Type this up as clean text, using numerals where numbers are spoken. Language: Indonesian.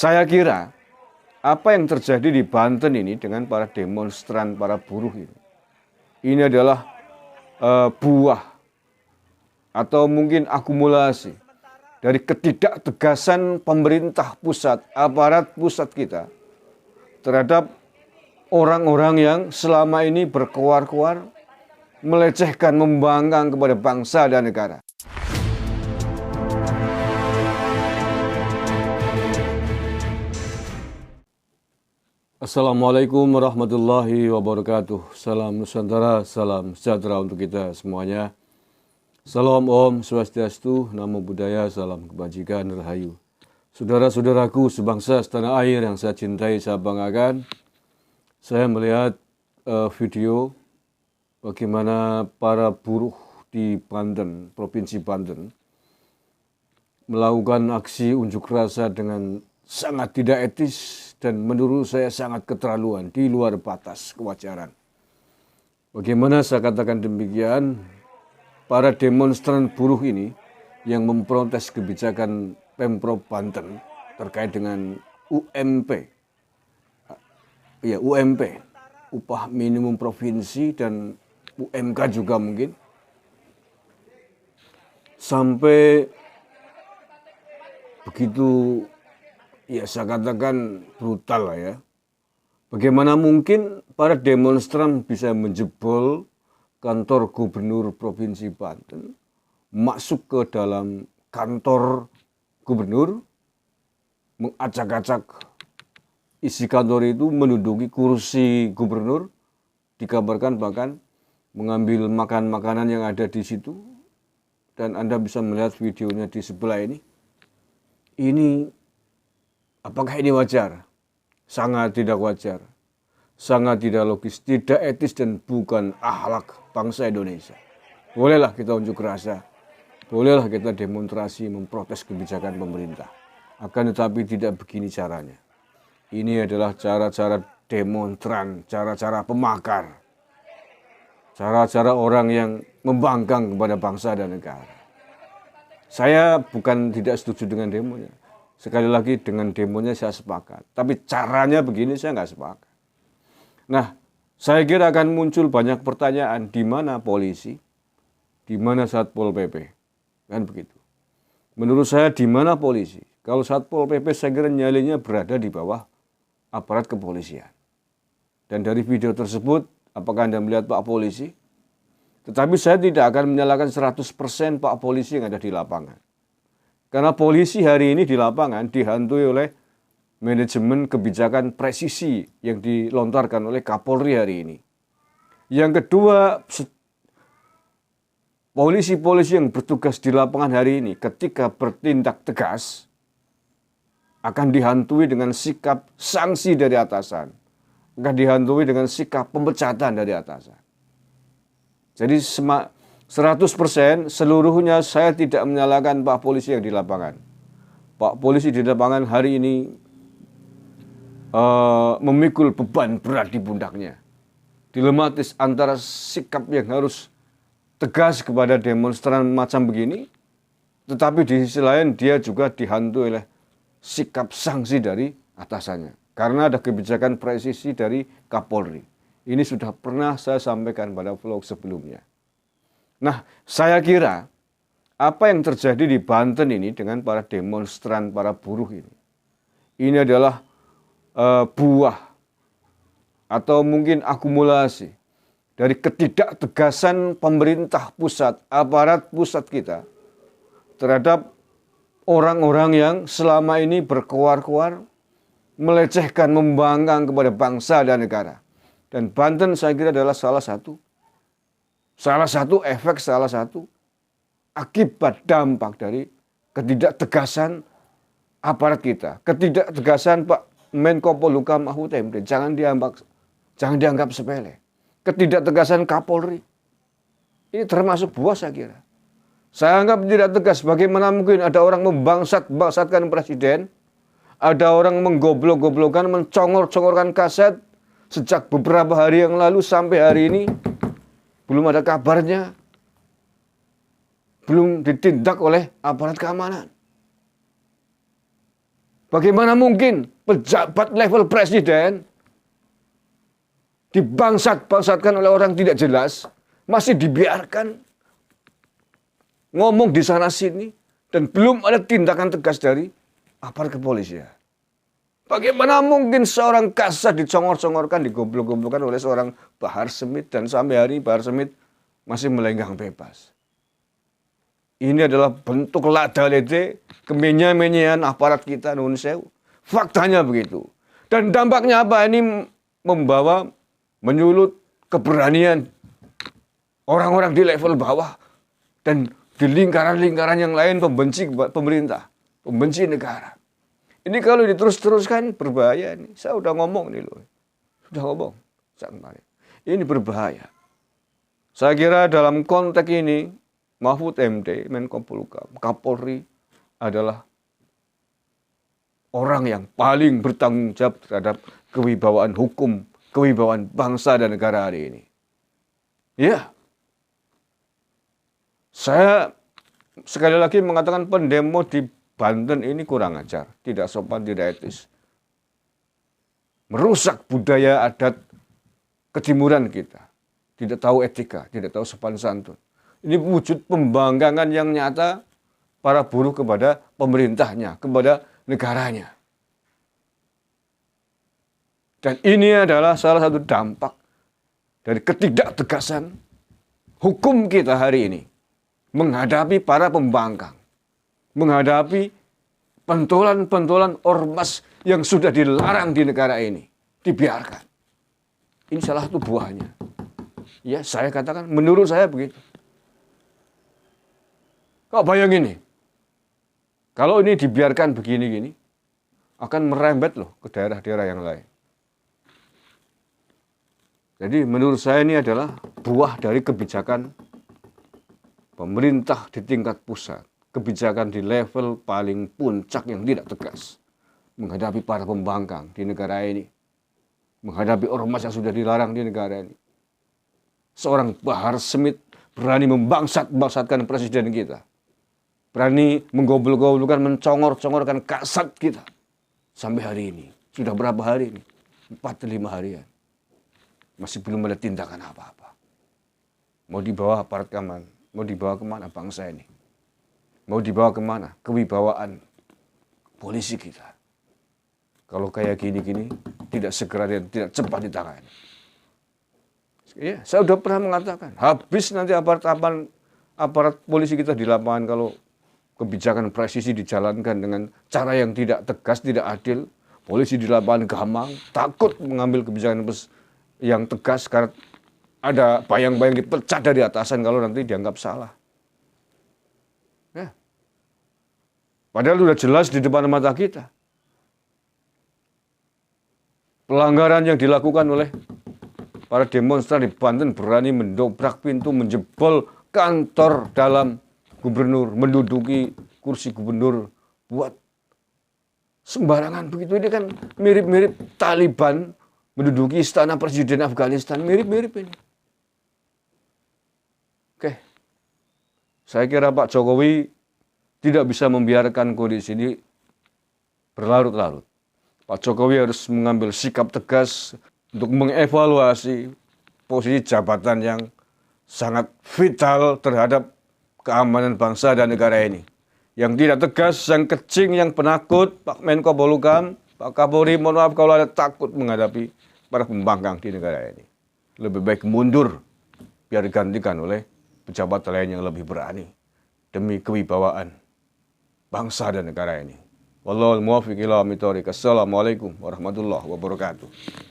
Saya kira apa yang terjadi di Banten ini dengan para demonstran, para buruh ini adalah buah atau mungkin akumulasi dari ketidaktegasan pemerintah pusat, aparat pusat kita terhadap orang-orang yang selama ini berkoar-koar, melecehkan, membangkang kepada bangsa dan negara. Assalamualaikum warahmatullahi wabarakatuh. Salam Nusantara, salam sejahtera untuk kita semuanya. Salam Om Swastiastu, Namo Buddhaya, salam kebajikan, rahayu. Saudara-saudaraku sebangsa setanah air yang saya cintai, saya banggakan. Saya melihat video bagaimana para buruh di Banten, Provinsi Banten, melakukan aksi unjuk rasa dengan sangat tidak etis dan menurut saya sangat keterlaluan, di luar batas kewajaran. Bagaimana saya katakan demikian, para demonstran buruh ini yang memprotes kebijakan Pemprov Banten terkait dengan UMP, UMP, upah minimum provinsi, dan UMK juga mungkin, sampai begitu, ya saya katakan brutal lah ya. Bagaimana mungkin para demonstran bisa menjebol kantor gubernur Provinsi Banten, masuk ke dalam kantor gubernur, mengacak-acak isi kantor itu, menduduki kursi gubernur, dikabarkan bahkan mengambil makanan-makanan yang ada di situ. Dan Anda bisa melihat videonya di sebelah ini. Apakah ini wajar? Sangat tidak wajar, sangat tidak logis, tidak etis, dan bukan akhlak bangsa Indonesia. Bolehlah kita unjuk rasa, bolehlah kita demonstrasi memprotes kebijakan pemerintah. Akan tetapi tidak begini caranya. Ini adalah cara-cara demonstran, cara-cara pemakar, cara-cara orang yang membangkang kepada bangsa dan negara. Saya bukan tidak setuju dengan demonya. Sekali lagi, dengan demonya saya sepakat. Tapi caranya begini saya nggak sepakat. Nah, saya kira akan muncul banyak pertanyaan, di mana polisi, di mana Satpol PP, kan begitu. Menurut saya di mana polisi? Kalau Satpol PP saya kira nyalinya berada di bawah aparat kepolisian. Dan dari video tersebut, apakah Anda melihat Pak Polisi? Tetapi saya tidak akan menyalahkan 100% Pak Polisi yang ada di lapangan. Karena polisi hari ini di lapangan dihantui oleh manajemen kebijakan presisi yang dilontarkan oleh Kapolri hari ini. Yang kedua, polisi-polisi yang bertugas di lapangan hari ini ketika bertindak tegas akan dihantui dengan sikap sanksi dari atasan. Akan dihantui dengan sikap pemecatan dari atasan. Jadi 100% seluruhnya saya tidak menyalahkan Pak Polisi yang di lapangan. Pak Polisi di lapangan hari ini memikul beban berat di pundaknya. Dilematis antara sikap yang harus tegas kepada demonstran macam begini, tetapi di sisi lain dia juga dihantui oleh sikap sanksi dari atasannya. Karena ada kebijakan presisi dari Kapolri. Ini sudah pernah saya sampaikan pada vlog sebelumnya. Nah, saya kira apa yang terjadi di Banten ini dengan para demonstran, para buruh ini adalah buah atau mungkin akumulasi dari ketidaktegasan pemerintah pusat, aparat pusat kita terhadap orang-orang yang selama ini berkoar-koar, melecehkan, membangkang kepada bangsa dan negara. Dan Banten saya kira adalah salah satu efek, salah satu akibat dampak dari ketidaktegasan aparat kita. Ketidaktegasan Pak Menko Polhukam Mahfud MD, jangan dianggap sepele. Ketidaktegasan Kapolri, ini termasuk buah saya kira. Saya anggap tidak tegas. Bagaimana mungkin ada orang membangsatkan presiden, ada orang menggoblok-goblokkan, mencongor-congorkan kaset sejak beberapa hari yang lalu sampai hari ini. Belum ada kabarnya, belum ditindak oleh aparat keamanan. Bagaimana mungkin pejabat level presiden dibangsat-bangsatkan oleh orang tidak jelas, masih dibiarkan ngomong di sana sini, dan belum ada tindakan tegas dari aparat kepolisian. Bagaimana mungkin seorang Kasat dicongor-congorkan, digoblok-goblokkan oleh seorang Bahar Smith, dan sampai hari ini Bahar Smith masih melenggang bebas. Ini adalah bentuk lada lede, kemenye-menyean aparat kita, nuhun sewu. Faktanya begitu. Dan dampaknya apa? Ini menyulut keberanian orang-orang di level bawah dan di lingkaran-lingkaran yang lain pembenci pemerintah, pembenci negara. Ini kalau diterus-teruskan berbahaya nih. Saya udah ngomong nih loh. Sudah ngomong. Ini berbahaya. Saya kira dalam konteks ini Mahfud MD, Menko Polhukam, Kapolri adalah orang yang paling bertanggung jawab terhadap kewibawaan hukum, kewibawaan bangsa dan negara hari ini. Ya, saya sekali lagi mengatakan pendemo di Banten ini kurang ajar, tidak sopan, tidak etis. Merusak budaya adat ketimuran kita. Tidak tahu etika, tidak tahu sopan santun. Ini wujud pembangkangan yang nyata para buruh kepada pemerintahnya, kepada negaranya. Dan ini adalah salah satu dampak dari ketidaktegasan hukum kita hari ini menghadapi para pembangkang, menghadapi pentolan-pentolan ormas yang sudah dilarang di negara ini, dibiarkan. Ini salah satu buahnya. Ya, saya katakan, menurut saya begitu. Kau bayangin nih, kalau ini dibiarkan begini-gini, akan merembet loh ke daerah-daerah yang lain. Jadi menurut saya ini adalah buah dari kebijakan pemerintah di tingkat pusat. Kebijakan di level paling puncak yang tidak tegas. Menghadapi para pembangkang di negara ini. Menghadapi ormas yang sudah dilarang di negara ini. Seorang Bahar Smith berani membangsat-bangsatkan presiden kita. Berani menggoblok-goblokkan, mencongor-congorkan Kasat kita. Sampai hari ini. Sudah berapa hari ini? 4-5 harian. Masih belum ada tindakan apa-apa. Mau dibawa aparat keamanan. Mau dibawa kemana bangsa ini? Mau dibawa kemana? Kewibawaan polisi kita. Kalau kayak gini-gini, tidak segera dan tidak cepat ditangani. Ya, saya sudah pernah mengatakan, habis nanti aparat polisi kita di lapangan kalau kebijakan presisi dijalankan dengan cara yang tidak tegas, tidak adil. Polisi di lapangan gamang, takut mengambil kebijakan yang tegas karena ada bayang-bayang dipecat dari atasan kalau nanti dianggap salah. Ya. Padahal sudah jelas di depan mata kita. Pelanggaran yang dilakukan oleh para demonstran di Banten berani mendobrak pintu, menjebol kantor dalam gubernur, menduduki kursi gubernur, buat sembarangan begitu. Ini kan mirip-mirip Taliban menduduki istana presiden Afghanistan, mirip-mirip ini. Oke, saya kira Pak Jokowi tidak bisa membiarkan kondisi ini berlarut-larut. Pak Jokowi harus mengambil sikap tegas untuk mengevaluasi posisi jabatan yang sangat vital terhadap keamanan bangsa dan negara ini. Yang tidak tegas, yang kecing, yang penakut, Pak Menko Polhukam, Pak Kapolri, mohon maaf kalau ada takut menghadapi para pembangkang di negara ini. Lebih baik mundur, biar digantikan oleh pejabat lain yang lebih berani. Demi kewibawaan bangsa dan negara ini. Wallahul muwaffiq ila aqwamit thoriq. Assalamualaikum warahmatullahi wabarakatuh.